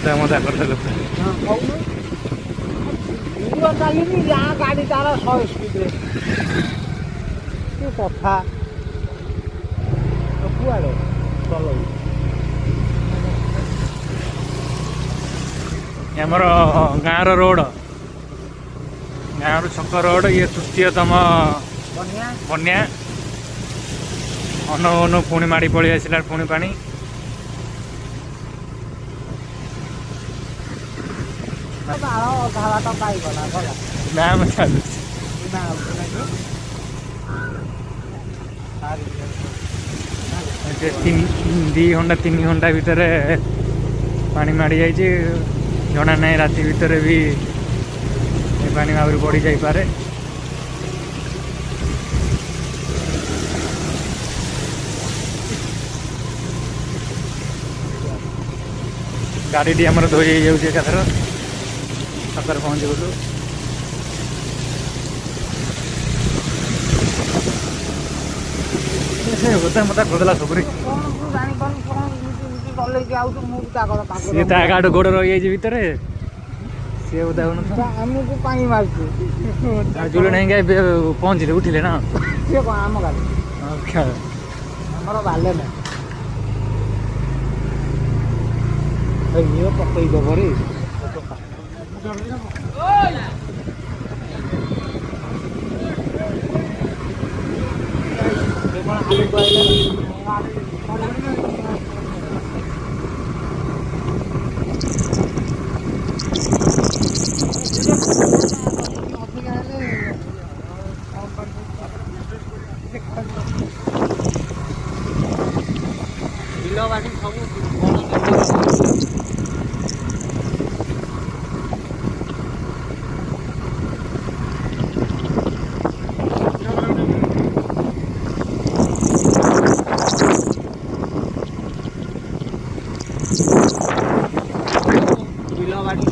मजा मजा करते करते चलिनी जहाँ गाड़ी तार 100 स्पीड कथा कुआड़े चल आमर गाँव रोड गाँव छक रोड ये तृतीयतम बन्या अनु अनु पुणी माड़ी पड़ी आसला पुणी पानी नाम चलु 2 घंटा 3 घंटा भितर पानी माड़ी जाइए जना ना राति भितर भी पानी आहुरी बढ़ी जापे गाड़ी आमर धोई जाऊँगी एकाथर छकर पहुँच गलु मत खोदला सबरी सी गाड़ गोड़ रही जाइए भितर सी बोधा आमको पानी मार्चु जुड़े नहीं पहुँचले उठिले ना सी कौन आम गाड़ी आमर बाले ना पकई दबरी बिल बाटी सब बिल बाटी